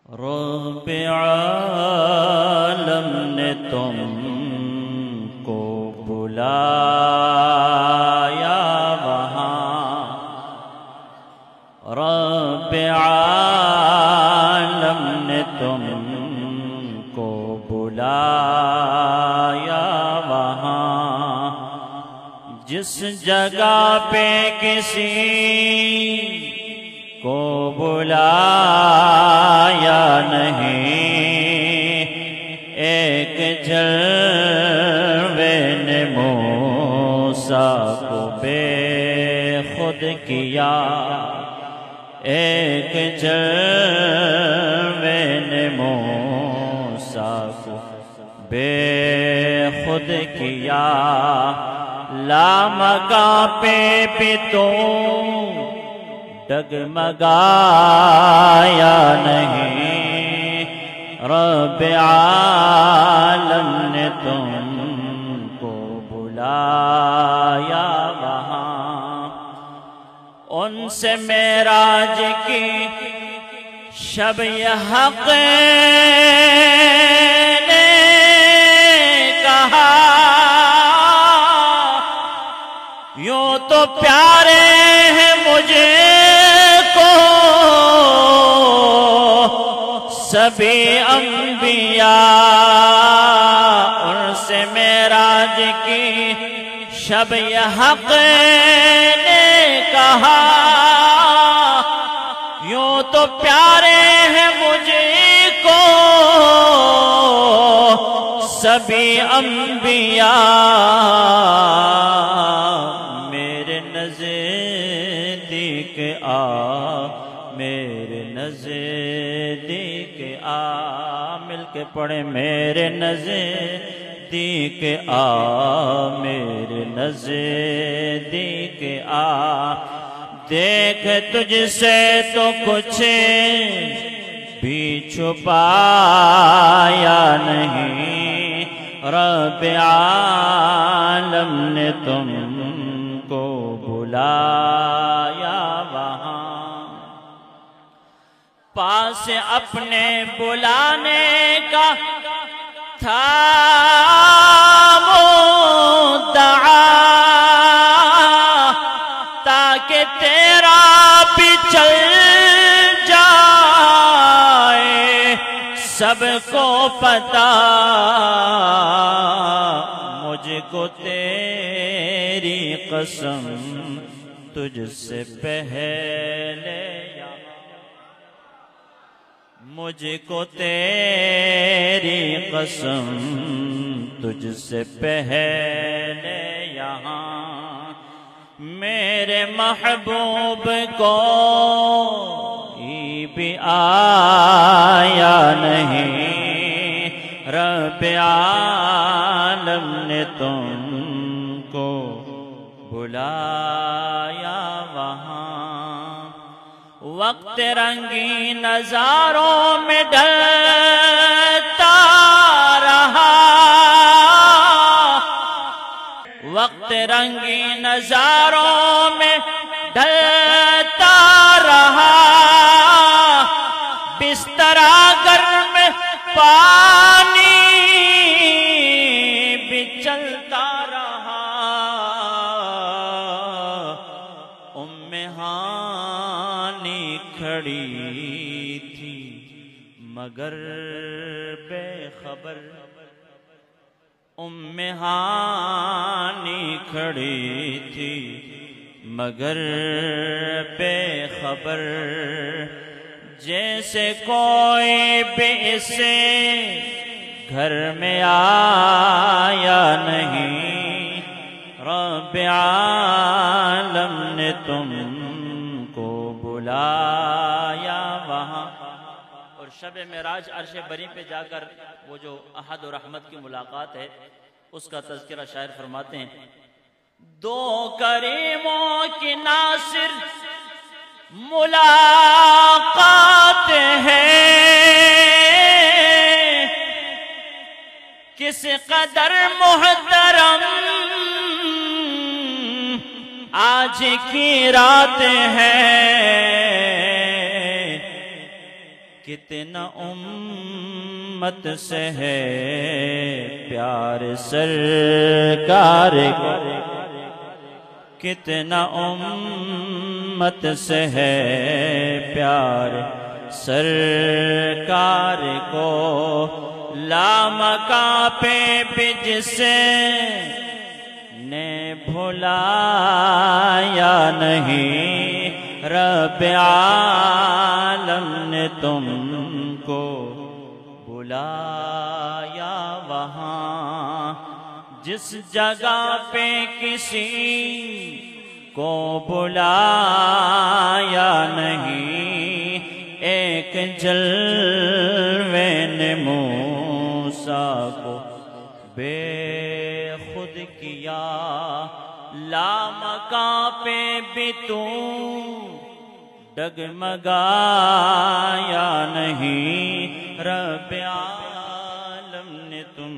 رب عالم نے تم کو بلایا وہاں، رب عالم نے تم کو بلایا وہاں، جس جگہ پہ کسی کو بلایا نہیں، ایک جلوے نے موسیٰ کو بے خود کیا، ایک جلوے نے موسیٰ کو بے خود کیا، لامکاں پہ بھی تو ڈگمگایا نہیں، رب عالم نے تم کو بلایا وہاں، ان سے معراج کی شب حق نے کہا، یوں تو پیارے ہیں مجھے سبھی انبیاء، ان سے معراج کی شب حق نے کہا، یوں تو پیارے ہیں مجھے کو سبھی انبیاء، میرے نزدیک آ، میرے نزدیک آ، مل کے پڑھیں، میرے نزدیک آ، میرے نزدیک آ، دیکھ تجھ سے تو کچھ بھی چھپایا نہیں، رب عالم نے تم کو بلایا وہاں، پاس اپنے بلانے کا تھا مدعا، تاکہ تیرا بھی چل جائے سب کو پتا، مجھ کو تیری قسم تجھ سے پہلے، مجھ کو تیری قسم تجھ سے پہلے یہاں، میرے محبوب کو بھی آیا نہیں، رب عالم نے تم کو بلایا وہاں، وقت رنگین نظاروں میں ڈھلتا رہا، وقت رنگین نظاروں میں ڈھلتا رہا، بسترا گرم پانی بھی چلتا رہا، کھڑی تھی مگر بے خبر، ہانی کھڑی تھی مگر بے خبر، جیسے کوئی بھی اسے گھر میں آیا نہیں، رب عالم نے تم کو بلایا وہاں۔ اور شب معراج عرش بری پہ جا کر وہ جو احد و رحمت کی ملاقات ہے اس کا تذکرہ شاعر فرماتے ہیں، دو کریموں کی ناصر ملاقات ہے، کس قدر محترم آج کی رات ہے، کتنا امت سے ہے پیار سرکار کو، کتنا امت سے ہے پیار سرکار کو، لامکاں پہ بھی جسے نے بھلایا نہیں، رب عالم نے تم کو بلایا وہاں، جس جگہ پہ کسی کو بلایا نہیں، ایک جلوے نے موسیٰ کو بے خود کیا، لامکاں پہ بھی تو ڈگمگایا نہیں، رب عالم نے تم